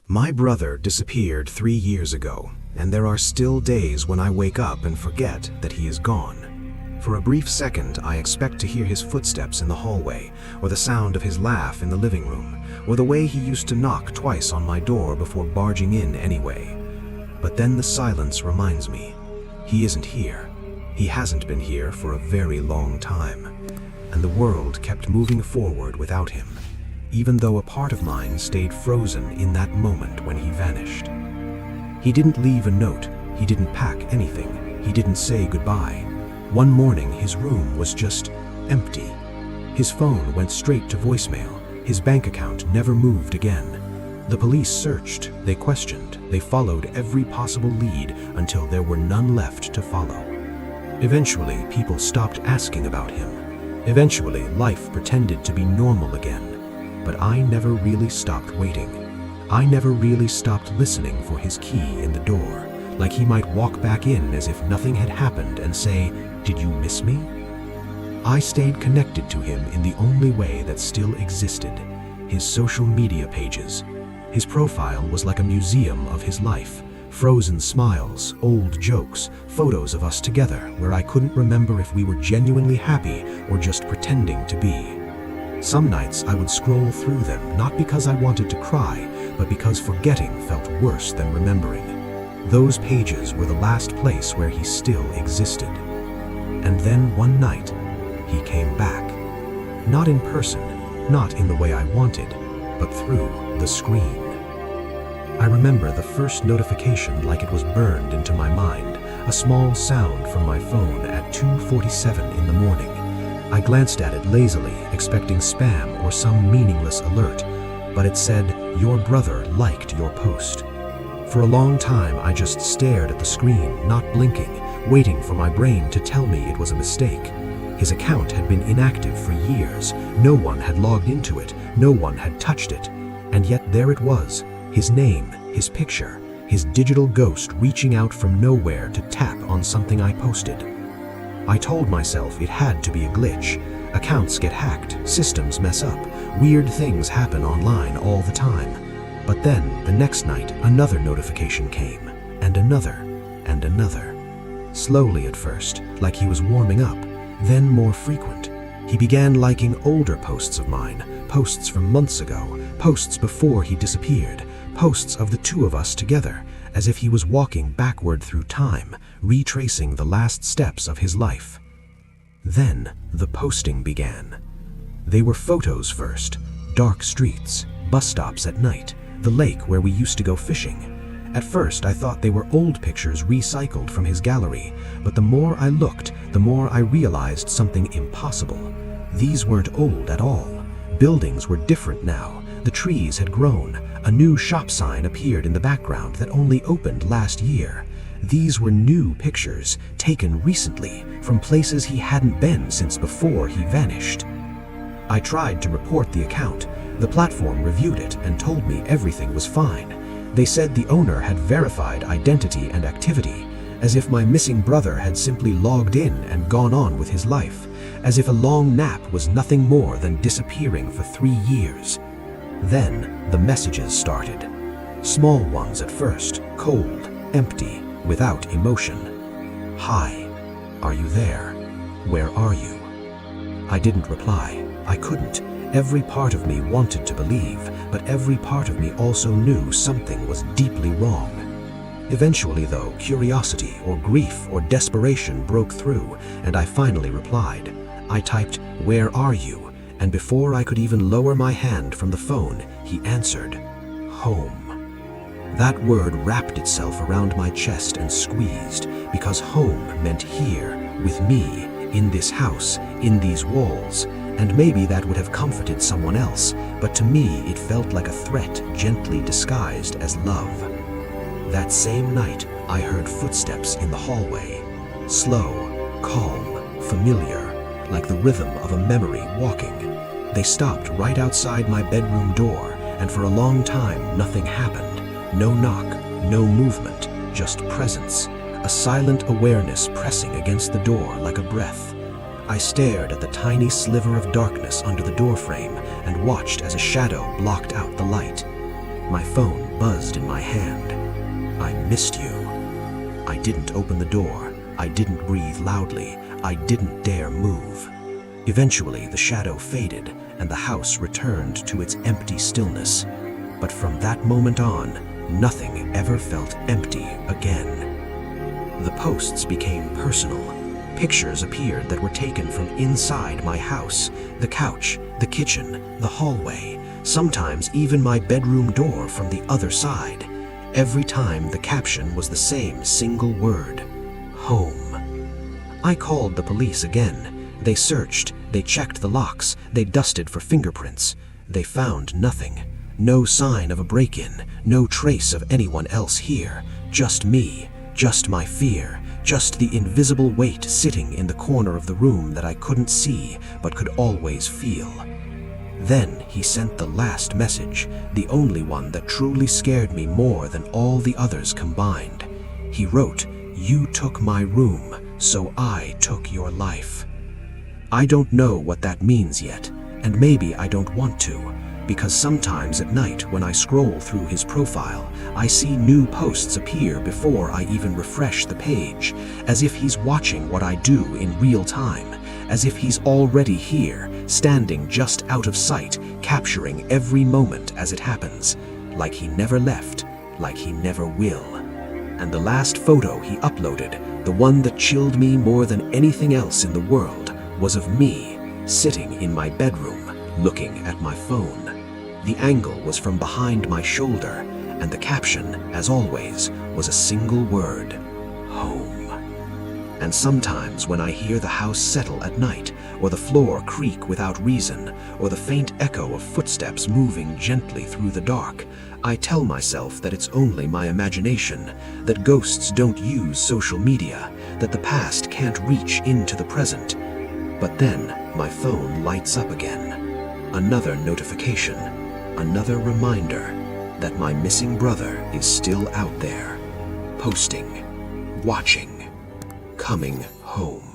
My brother disappeared 3 years ago, and there are still days when I wake up and forget that he is gone. For a brief second, I expect to hear his footsteps in the hallway, or the sound of his laugh in the living room, or the way he used to knock twice on my door before barging in anyway. But then the silence reminds me, he isn't here. He hasn't been here for a very long time, and the world kept moving forward without him, even though a part of mine stayed frozen in that moment when he vanished. He didn't leave a note, he didn't pack anything, he didn't say goodbye. One morning his room was just empty. His phone went straight to voicemail, his bank account never moved again. The police searched, they questioned, they followed every possible lead until there were none left to follow. Eventually, people stopped asking about him. Eventually, life pretended to be normal again. But I never really stopped waiting. I never really stopped listening for his key in the door, like he might walk back in as if nothing had happened and say, "Did you miss me?" I stayed connected to him in the only way that still existed, his social media pages. His profile was like a museum of his life, frozen smiles, old jokes, photos of us together where I couldn't remember if we were genuinely happy or just pretending to be. Some nights I would scroll through them not because I wanted to cry, but because forgetting felt worse than remembering. Those pages were the last place where he still existed. And then one night, he came back. Not in person, not in the way I wanted, but through the screen. I remember the first notification like it was burned into my mind, a small sound from my phone at 2:47 in the morning. I glanced at it lazily, expecting spam or some meaningless alert, but it said, "Your brother liked your post." For a long time, I just stared at the screen, not blinking, waiting for my brain to tell me it was a mistake. His account had been inactive for years. No one had logged into it. No one had touched it. And yet there it was, his name, his picture, his digital ghost reaching out from nowhere to tap on something I posted. I told myself it had to be a glitch. Accounts get hacked, systems mess up, weird things happen online all the time. But then, the next night, another notification came, and another, and another. Slowly at first, like he was warming up, then more frequent. He began liking older posts of mine, posts from months ago, posts before he disappeared, posts of the two of us together, as if he was walking backward through time, retracing the last steps of his life. Then the posting began. They were photos first, dark streets, bus stops at night, the lake where we used to go fishing. At first I thought they were old pictures recycled from his gallery, but the more I looked, the more I realized something impossible. These weren't old at all. Buildings were different now. The trees had grown. A new shop sign appeared in the background that only opened last year. These were new pictures, taken recently, from places he hadn't been since before he vanished. I tried to report the account. The platform reviewed it and told me everything was fine. They said the owner had verified identity and activity, as if my missing brother had simply logged in and gone on with his life, as if a long nap was nothing more than disappearing for 3 years. Then the messages started. Small ones at first, cold, empty, without emotion. "Hi, are you there? Where are you?" I didn't reply. I couldn't. Every part of me wanted to believe, but every part of me also knew something was deeply wrong. Eventually, though, curiosity or grief or desperation broke through, and I finally replied. I typed, "Where are you?" and before I could even lower my hand from the phone, he answered, "Home." That word wrapped itself around my chest and squeezed, because home meant here, with me, in this house, in these walls, and maybe that would have comforted someone else, but to me it felt like a threat gently disguised as love. That same night, I heard footsteps in the hallway. Slow, calm, familiar, like the rhythm of a memory walking. They stopped right outside my bedroom door, and for a long time nothing happened. No knock, no movement, just presence, a silent awareness pressing against the door like a breath. I stared at the tiny sliver of darkness under the doorframe and watched as a shadow blocked out the light. My phone buzzed in my hand. I missed you. I didn't open the door. I didn't breathe loudly. I didn't dare move. Eventually, the shadow faded and the house returned to its empty stillness. But from that moment on, nothing ever felt empty again. The posts became personal. Pictures appeared that were taken from inside my house, the couch, the kitchen, the hallway, sometimes even my bedroom door from the other side. Every time the caption was the same single word: home. I called the police again. They searched, they checked the locks, they dusted for fingerprints. They found nothing. No sign of a break-in, no trace of anyone else here. Just me, just my fear, just the invisible weight sitting in the corner of the room that I couldn't see but could always feel. Then he sent the last message, the only one that truly scared me more than all the others combined. He wrote, "You took my room, so I took your life." I don't know what that means yet, and maybe I don't want to, because sometimes at night when I scroll through his profile, I see new posts appear before I even refresh the page, as if he's watching what I do in real time, as if he's already here, standing just out of sight, capturing every moment as it happens, like he never left, like he never will. And the last photo he uploaded, the one that chilled me more than anything else in the world, was of me sitting in my bedroom, looking at my phone. The angle was from behind my shoulder, and the caption, as always, was a single word: home. And sometimes when I hear the house settle at night, or the floor creak without reason, or the faint echo of footsteps moving gently through the dark, I tell myself that it's only my imagination, that ghosts don't use social media, that the past can't reach into the present. But then my phone lights up again. Another notification, another reminder that my missing brother is still out there, posting, watching, coming home.